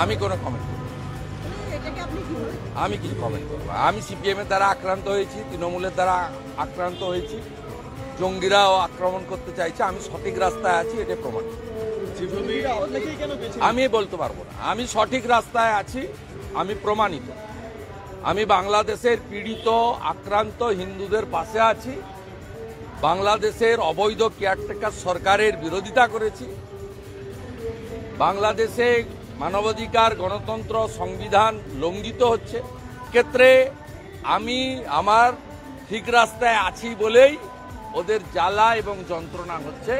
আমি কোনো কমেন্ট করব, আমি কিছু কমেন্ট করবো। আমি সিপিএমের দ্বারা আক্রান্ত হয়েছি, তৃণমূলের দ্বারা আক্রান্ত হয়েছি, জঙ্গিরাও আক্রমণ করতে চাইছে। আমি সঠিক রাস্তায় আছি, এটা প্রমাণ। আমি বলতে পারবো না আমি সঠিক রাস্তায় আছি, আমি প্রমাণিত। আমি বাংলাদেশের পীড়িত আক্রান্ত হিন্দুদের পাশে আছি, বাংলাদেশের অবৈধ কেয়ারটেকার সরকারের বিরোধিতা করেছি, বাংলাদেশে মানবাধিকার, গণতন্ত্র, সংবিধান লঙ্ঘিত হচ্ছে। ক্ষেত্রে আমি আমার ঠিক রাস্তায় আছি বলেই ওদের জ্বালা এবং যন্ত্রণা হচ্ছে।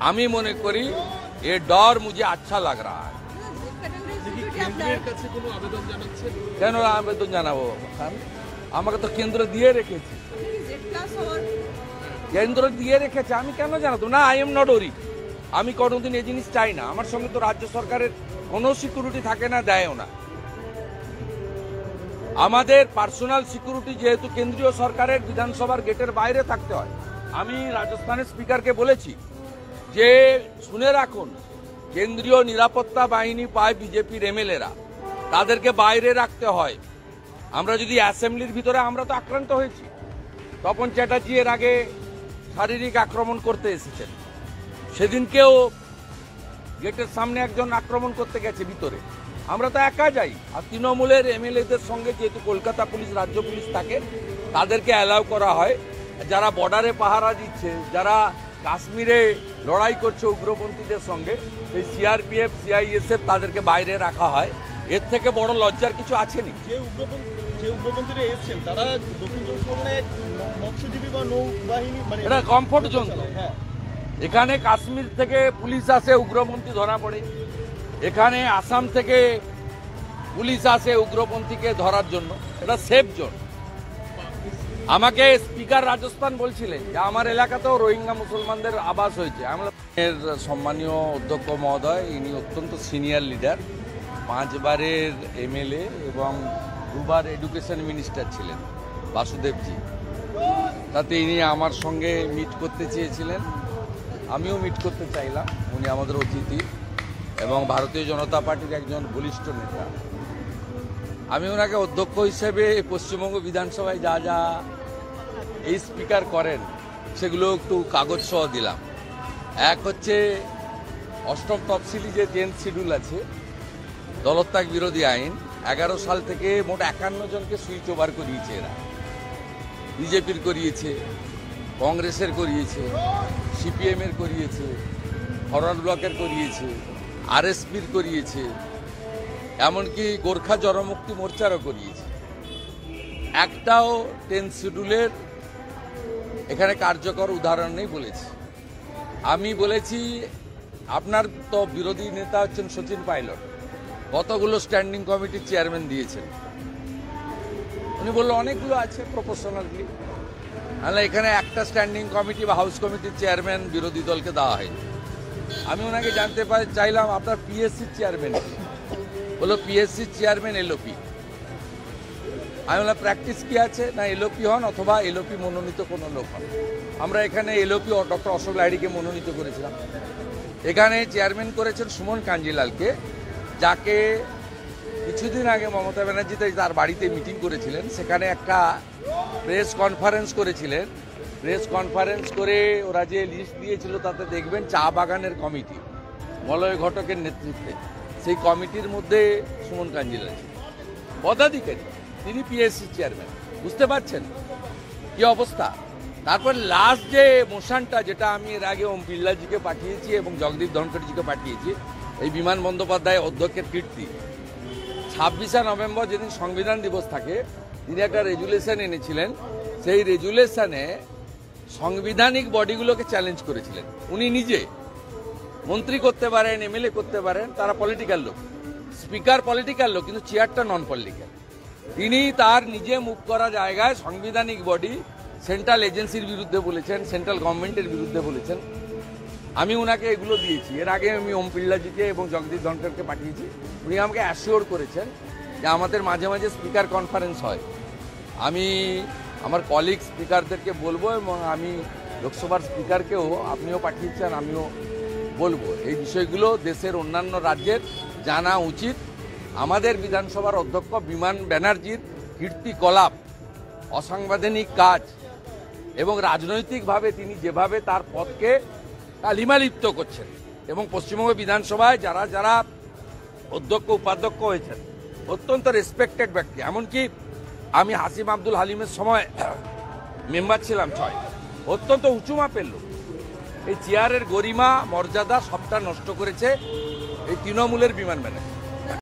আমি মনে করি এ ডর মুঝে আচ্ছা লাগ রা है। কেন আবেদন জানাবো? আমাকে তো কেন্দ্র দিয়ে রেখেছে, কেন্দ্র দিয়ে রেখেছে, আমি কেন জানাবো না? আই এম নট ওরি। আমি কোনোদিন এই জিনিস চাই না। আমার সঙ্গে তো রাজ্য সরকারের কোনো সিকিউরিটি থাকে না, দেয়ও না। আমাদের পার্সোনাল সিকিউরিটি যেহেতু কেন্দ্রীয় সরকারের বিধানসভার গেটের বাইরে থাকতে হয়। আমি রাজস্থানের স্পিকারকে বলেছি যে শুনে রাখুন, কেন্দ্রীয় নিরাপত্তা বাহিনী পায় বিজেপির এমএলএরা, তাদেরকে বাইরে রাখতে হয়। আমরা যদি অ্যাসেম্বলির ভিতরে, আমরা তো আক্রান্ত হয়েছি। তপন চ্যাটার্জি এর আগে শারীরিক আক্রমণ করতে এসেছেন, সেদিনকেও গেটের সামনে একজন আক্রমণ করতে গেছে ভিতরে। আমরা তো একা যাই। আর তৃণমূলের এমএলএদের সঙ্গে যেহেতু কলকাতা পুলিশ, রাজ্য পুলিশ থাকে, তাদেরকে অ্যালাউ করা হয়। যারা বর্ডারে পাহারা দিচ্ছে, যারা কাশ্মীরে লড়াই করছে উগ্রপন্থীদের সঙ্গে, সেই সিআরপিএফ, সিআইএসএফ, তাদেরকে বাইরে রাখা হয়। এর থেকে বড় লজ্জার কিছু আছে নি? উগ্রপন্থীরা এসেছেন তারা দক্ষিণ চব্বিশ পরগনায় মৎস্যজীবী বা নৌবাহিনী, মানে এটা কমফোর্ট জোন। এখানে কাশ্মীর থেকে পুলিশ আসে, উগ্রপন্থী ধরা পড়ে। এখানে আসাম থেকে পুলিশ আসে উগ্রপন্থীকে ধরার জন্য। এটা সেফ জোন। আমাকে স্পিকার রাজস্থান বলছিলেন যে আমার এলাকাতেও রোহিঙ্গা মুসলমানদের আবাস হয়েছে। আমরা সম্মানীয় অধ্যক্ষ মহোদয়, ইনি অত্যন্ত সিনিয়র লিডার, 5 বারের এমএলএ এবং 2 বার এডুকেশন মিনিস্টার ছিলেন, বাসুদেবজি। তাতে ইনি আমার সঙ্গে মিট করতে চেয়েছিলেন, আমিও মিট করতে চাইলাম। উনি আমাদের অতিথি এবং ভারতীয় জনতা পার্টির একজন বলিষ্ঠ নেতা। আমি ওনাকে অধ্যক্ষ হিসেবে পশ্চিমবঙ্গ বিধানসভায় যা যা এই স্পিকার করেন সেগুলো একটু কাগজ সহ দিলাম। এক হচ্ছে 8ম তফসিলি যে 10th শিডিউল আছে, দলত্যাগ বিরোধী আইন, 11 সাল থেকে মোট 51 জনকে সুইচ ওভার করিয়েছে এরা। বিজেপির করিয়েছে, কংগ্রেসের করিয়েছে, সিপিএমের করিয়েছে, ফরওয়ার্ড ব্লকের করিয়েছে, আরএসপির করিয়েছে, এমনকি গোর্খা জনমুক্তি মোর্চারও করিয়েছে। একটাও 10th শিডিউলের এখানে কার্যকর উদাহরণ নেই বলেছি। আমি বলেছি আপনার তো বিরোধী নেতা হচ্ছেন সচিন পাইলট, কতগুলো স্ট্যান্ডিং কমিটির চেয়ারম্যান দিয়েছেন? উনি বললো অনেকগুলো আছে প্রপোর্শনালি। তাহলে এখানে একটা স্ট্যান্ডিং কমিটি বা হাউস কমিটির চেয়ারম্যান বিরোধী দলকে দেওয়া হয়নি। আমি ওনাকে জানতে চাইলাম আপনার পিএসসির চেয়ারম্যান কি? বললো পিএসসির চেয়ারম্যান এলওপি। আমি বললাম প্র্যাকটিস কি আছে? না এলওপি হন অথবা এলওপি মনোনীত কোনো লোক হন। আমরা এখানে এলওপি ডক্টর অশোক লাহিড়িকে মনোনীত করেছিলাম। এখানে চেয়ারম্যান করেছেন সুমন কাঞ্জিলালকে, যাকে কিছুদিন আগে মমতা ব্যানার্জি তার বাড়িতে মিটিং করেছিলেন। সেখানে একটা প্রেস কনফারেন্স করেছিলেন। প্রেস কনফারেন্স করে ওরা যে লিস্ট দিয়েছিল তাতে দেখবেন চা বাগানের কমিটি মলয় ঘটকের নেতৃত্বে, সেই কমিটির মধ্যে সুমন কাঞ্জিলাল পদাধিকারী, তিনি পিএসসি চেয়ারম্যান। বুঝতে পারছেন কি অবস্থা? তারপর লাস্ট যে মোশনটা, যেটা আমি এর আগে ওম বিড়লাজিকে পাঠিয়েছি এবং জগদীপ ধনখড়জিকে পাঠিয়েছি, এই বিমান বন্দ্যোপাধ্যায় অধ্যক্ষের কীর্তি, 26শে নভেম্বর যেদিন সংবিধান দিবস থাকে, তিনি একটা রেজুলেশন এনেছিলেন। সেই রেজুলেশনে সাংবিধানিক বডিগুলোকে চ্যালেঞ্জ করেছিলেন। উনি নিজে মন্ত্রী করতে পারেন, এমএলএ করতে পারেন, তারা পলিটিক্যাল লোক, স্পিকার পলিটিক্যাল লোক, কিন্তু চেয়ারটা নন পলিটিক্যাল। তিনি তার নিজে মুভ করা জায়গায় সাংবিধানিক বডি, সেন্ট্রাল এজেন্সির বিরুদ্ধে বলেছেন, সেন্ট্রাল গভর্নমেন্টের বিরুদ্ধে বলেছেন। আমি ওনাকে এগুলো দিয়েছি। এর আগে আমি ওম বিড়লাজিকে এবং জগদীপ ধনখড়কে পাঠিয়েছি। উনি আমাকে অ্যাসিওর করেছেন যে আমাদের মাঝে মাঝে স্পিকার কনফারেন্স হয়। আমি আমার কলিগ স্পিকারদেরকে বলবো এবং আমি লোকসভার স্পিকারকেও, আপনিও পাঠিয়েছেন, আমিও বলবো এই বিষয়গুলো দেশের অন্যান্য রাজ্যের জানা উচিত আমাদের বিধানসভার অধ্যক্ষ বিমান ব্যানার্জির কীর্তিকলাপ, অসাংবিধানিক কাজ এবং রাজনৈতিকভাবে তিনি যেভাবে তার পদকে কালিমালিপ্ত করছেন এবং পশ্চিমবঙ্গ বিধানসভায় যারা যারা অধ্যক্ষ উপাধ্যক্ষ হয়েছেন অত্যন্ত রেসপেক্টেড ব্যক্তি, এমনকি আমি হাসিম আব্দুল হালিমের সময় মেম্বার ছিলাম 6, অত্যন্ত উঁচু মাপের লোক। এই চেয়ারের গরিমা মর্যাদা সবটা নষ্ট করেছে এই তৃণমূলের বিমান ব্যানার্জি।